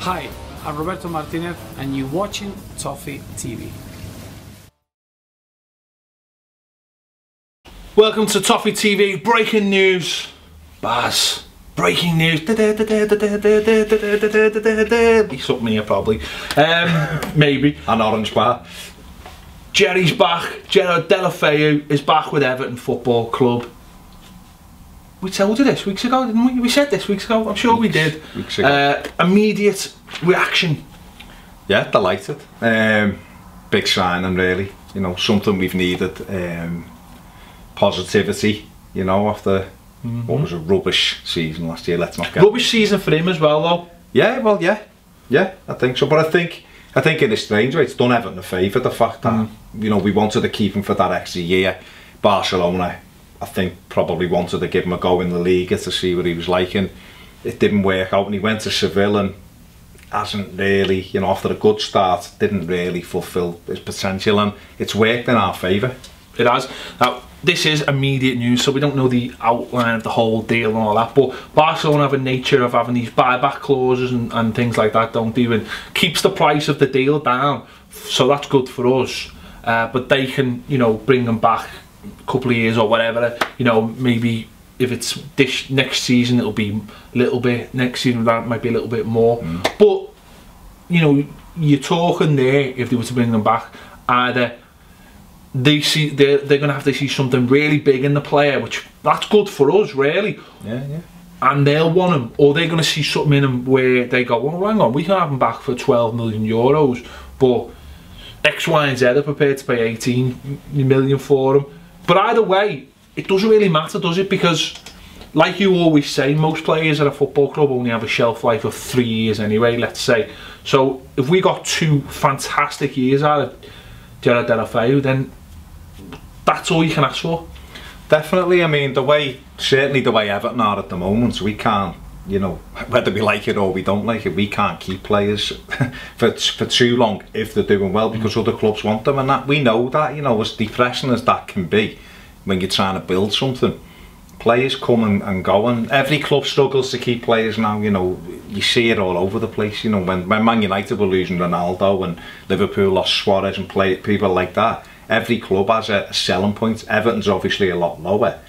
Hi, I'm Roberto Martinez and you're watching Toffee TV. Welcome to Toffee TV. Breaking news. Baz. Breaking news. Be something here probably. Maybe. An orange bar. Jerry's back. Gerard Deulofeu is back with Everton Football Club. We told you this weeks ago, didn't we? We said this weeks ago. I'm sure we did. Weeks ago. Immediate reaction. Yeah, delighted. Big signing, really. You know, something we've needed. Positivity. You know, after what was a rubbish season last year. Let's not get rubbish season for him as well, though. Yeah, well, yeah, I think so. But I think in a strange way, it's done Everton a favour. The fact that you know we wanted to keep him for that extra year. Barcelona, I think, probably wanted to give him a go in the Liga to see what he was like, and it didn't work out. And he went to Seville and hasn't really, you know, after a good start, didn't really fulfil his potential, and it's worked in our favour. It has. Now, this is immediate news, so we don't know the outline of the whole deal and all that, but Barcelona have a nature of having these buyback clauses and things like that, don't they? And keeps the price of the deal down, so that's good for us. But they can, you know, bring them back a couple of years or whatever, you know, maybe if it's this next season it'll be a little bit, next season that might be a little bit more. But, you know, you're talking there, if they were to bring them back, either they see they're going to have to see something really big in the player, which that's good for us, really. Yeah. And they'll want him, or they're going to see something in him where they go, well, hang on, we can have him back for 12 million euros, but X, Y, and Z are prepared to pay 18 million for him. But either way, it doesn't really matter, does it? Because, like you always say, most players at a football club only have a shelf life of 3 years anyway, let's say. So if we got 2 fantastic years out of Gerard Deulofeu, then that's all you can ask for. Definitely. I mean, certainly the way Everton are at the moment, we can't, you know, whether we like it or we don't like it, we can't keep players for too long if they're doing well, because other clubs want them, and that we know that, you know, as depressing as that can be when you're trying to build something. Players come and go, and every club struggles to keep players now. You know, you see it all over the place. You know, when Man United were losing Ronaldo and Liverpool lost Suarez and people like that, every club has a selling point. Everton's obviously a lot lower.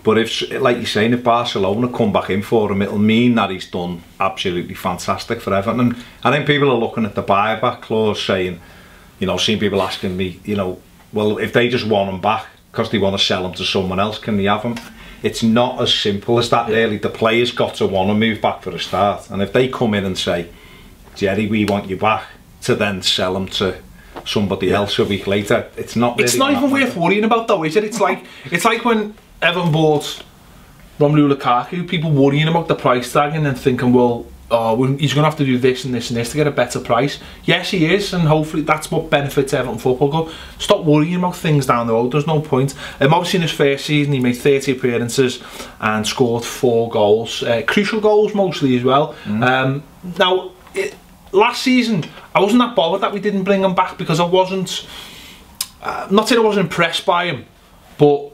But if, like you're saying, if Barcelona come back in for him, it'll mean that he's done absolutely fantastic for Everton. And I think people are looking at the buyback clause saying, you know, seeing people asking me, you know, well, if they just want him back because they want to sell him to someone else, can they have him? It's not as simple as that, really. The players got to want to move back for a start. And if they come in and say, Jerry, we want you back, to then sell him to somebody else a week later, it's not really, it's not even worth worrying about, though, is it? It's like when Everton bought Romelu Lukaku, people worrying about the price tag and then thinking, well, he's going to have to do this and this and this to get a better price. Yes, he is, and hopefully that's what benefits Everton Football Club. Stop worrying about things down the road, there's no point. Obviously in his first season he made 30 appearances and scored 4 goals, crucial goals mostly as well. Now, last season I wasn't that bothered that we didn't bring him back, because I wasn't, not saying I wasn't impressed by him, but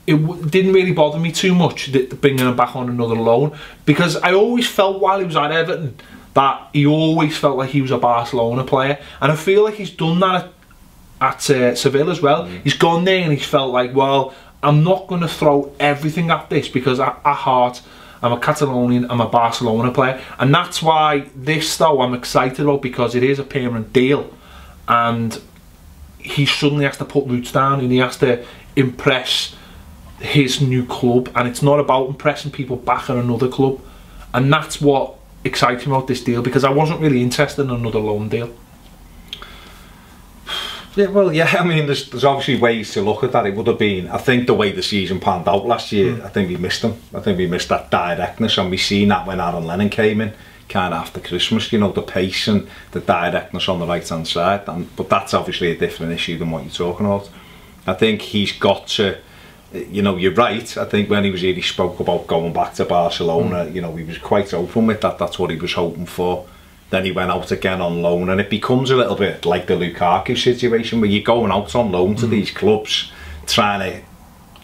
it didn't really bother me too much bringing him back on another loan, because I always felt while he was at Everton that he always felt like he was a Barcelona player, and I feel like he's done that at Seville as well. He's gone there and he's felt like, well, I'm not going to throw everything at this, because at heart I'm a Catalonian, I'm a Barcelona player. And that's why this, though, I'm excited about, because it is a permanent deal and he suddenly has to put roots down and he has to impress his new club, and it's not about impressing people back at another club. And that's what excites me about this deal, because I wasn't really interested in another loan deal. Yeah, well, yeah, I mean, there's obviously ways to look at that. It would have been, I think the way the season panned out last year, I think we missed him. I think we missed that directness, and we seen that when Aaron Lennon came in, kind of after Christmas, you know, the pace and the directness on the right-hand side. But that's obviously a different issue than what you're talking about. I think he's got to, you know, you're right. I think when he really spoke about going back to Barcelona, you know, he was quite open with that. That's what he was hoping for. Then he went out again on loan, and it becomes a little bit like the Lukaku situation, where you're going out on loan to these clubs trying to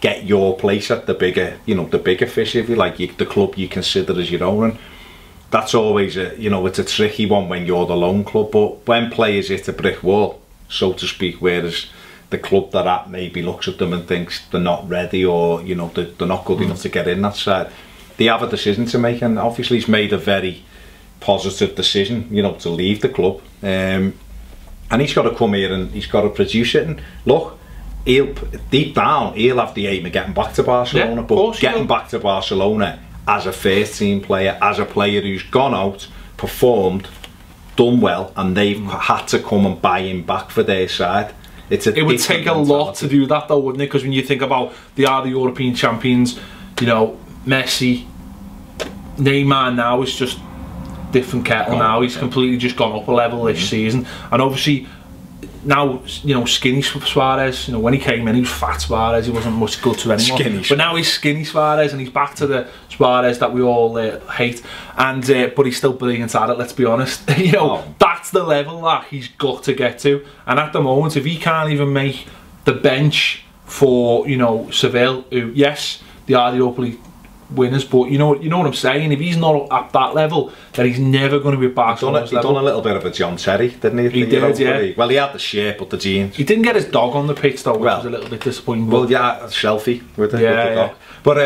get your place at the bigger, you know, the bigger fish, if you like, the club you consider as your own. And that's always a, you know, it's a tricky one when you're the lone club, but when players hit a brick wall, so to speak, whereas the club they're at maybe looks at them and thinks they're not ready, or, you know, they're not good enough to get in that side, they have a decision to make, and obviously he's made a very positive decision, you know, to leave the club, and he's got to come here and he's got to produce it. And look, deep down he'll have the aim of getting back to Barcelona, but getting back to Barcelona as a first team player, as a player who's gone out, performed, done well, and they've had to come and buy him back for their side. It would take a lot to do that though, wouldn't it? Because when you think about they are the European champions, you know, Messi, Neymar now is just different kettle now. He's completely just gone up a level this season, and obviously now, you know, skinny Suarez, you know, when he came in he was fat Suarez, he wasn't much good to anyone, but now he's skinny Suarez and he's back to the Suarez that we all hate, and but he's still brilliant at it, let's be honest. You know, that's the level that he's got to get to, and at the moment if he can't even make the bench for, you know, Seville, who, yes, they are the Europa League winners, but you know what I'm saying, if he's not at that level, then he's never going to be at Barcelona's level. He done a little bit of a John Terry, didn't he? He did, yeah. Well, he had the shape, but the jeans. He didn't get his dog on the pitch though, which was a little bit disappointing. Well, yeah, a selfie with the dog. But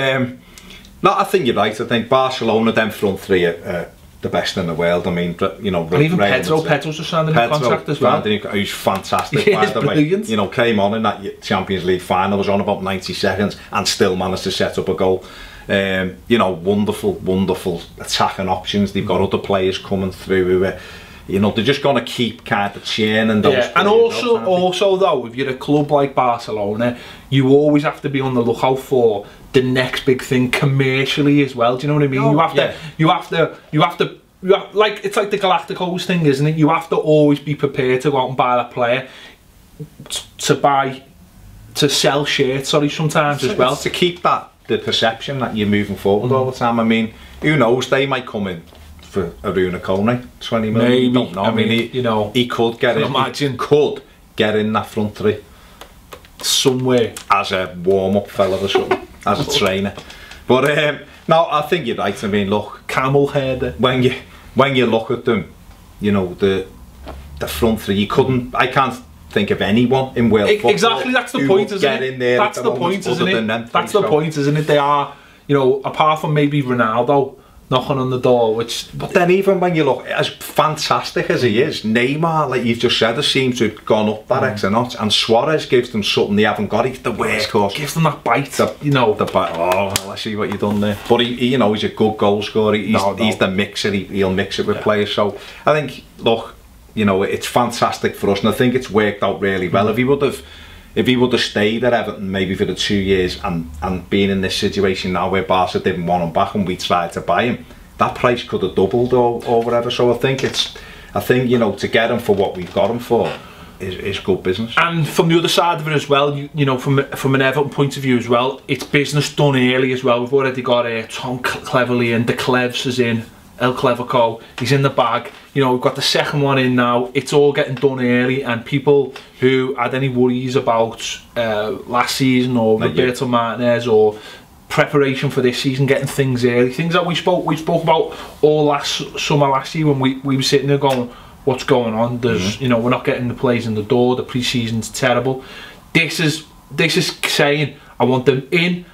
no, I think you're right. I think Barcelona, them front three are the best in the world. I mean, you know, and even Pedro's just signed a new contract as well. Who's fantastic, by the way. You know, came on in that Champions League final, was on about 90 seconds, and still managed to set up a goal. You know, wonderful attacking options. They've got other players coming through who are, you know, they're just going to keep kind of churning those players. And also though, if you're a club like Barcelona, you always have to be on the lookout for the next big thing commercially as well. Do you know what I mean? You have to, like, it's like the Galacticos thing, isn't it? You have to always be prepared to go out and buy that player, to sell shirts, sometimes as well. To keep the perception that you're moving forward all the time. I mean, who knows, they might come in for Aruna Kone, 20 million. Maybe. Don't know. I mean, you know, he could get in. Imagine. Could get in that front three somewhere as a warm-up fella or something, as a trainer. But no, I think you're right. I mean, look, camel head. When you look at them, you know, the front three, you couldn't. I can't think of anyone in world football. Exactly, that's the point, isn't it? That's the point, isn't it? That's the point, isn't it? They are, you know, apart from maybe Ronaldo knocking on the door, but then even when you look, as fantastic as he is, Neymar, like you've just said, has seemed to have gone up that extra notch, and Suarez gives them something they haven't got. He's the workhorse. Gives them that bite, you know. The bite. Oh, let's see what you've done there. But he, you know, he's a good goal scorer. He's the mixer. He'll mix it with players. So I think, look, you know, it's fantastic for us, and I think it's worked out really well. If he would have stayed at Everton maybe for the 2 years and been in this situation now where Barca didn't want him back and we tried to buy him, that price could have doubled or whatever. So I think you know, to get him for what we've got him for is good business. And from the other side of it as well, you know, from an Everton point of view as well, it's business done early as well. We've already got Tom Cleverley in, the Clevs is in, El Cleverco, he's in the bag. You know, we've got the second one in now. It's all getting done early, and people who had any worries about last season or Roberto Martinez or preparation for this season, getting things early, things that we spoke about all last summer, last year, when we were sitting there going, what's going on? There's, you know, we're not getting the players in the door, the pre-season's terrible. This is saying, I want them in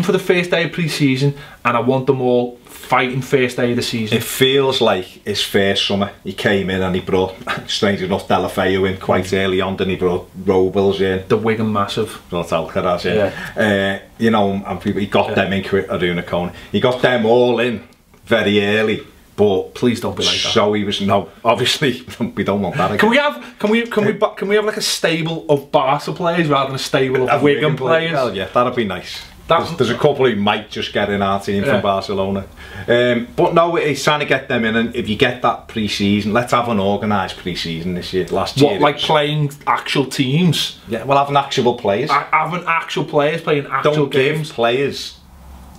for the first day of pre-season, and I want them all fighting first day of the season. It feels like his first summer. He came in and he brought, strange enough, Deulofeu in quite early on, and he brought Robles in. The Wigan massive. Not Alcaraz in. Yeah. You know, and he got them in, Aruna Kone. He got them all in very early. But please don't be like that. So he was, no, obviously we don't want that again. Can we have like a stable of Barca players rather than a stable of Wigan players? Well, yeah, that'd be nice. There's a couple who might just get in our team from Barcelona. But no, he's trying to get them in, and if you get that pre-season, let's have an organised pre-season this year. Last year, like playing actual teams? Yeah, well, having actual players. Having actual players playing actual games. Don't give players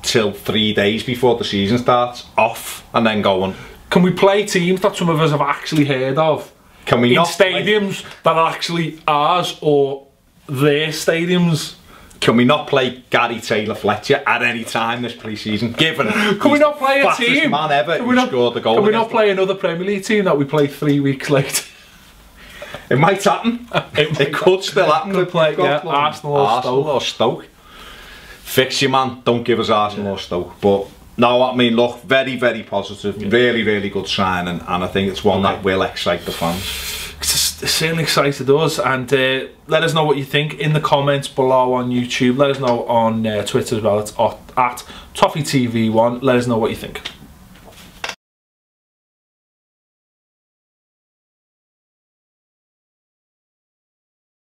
till 3 days before the season starts off and then going. Can we play teams that some of us have actually heard of? Can we in not stadiums that are actually ours or their stadiums? Can we not play Gary Taylor-Fletcher at any time this pre-season? Given can we not play a team? Man ever who scored the goal. Can we not play another Premier League team that we play 3 weeks late? It might happen. It could still happen. Could play, yeah, Arsenal or Stoke. Fix your man. Don't give us Arsenal or Stoke. But no, I mean, look, very, very positive. Yeah. Really, really good signing, and I think it's one that will excite the fans. It certainly excited us, and let us know what you think in the comments below on YouTube. Let us know on Twitter as well. It's at ToffeeTV1. Let us know what you think.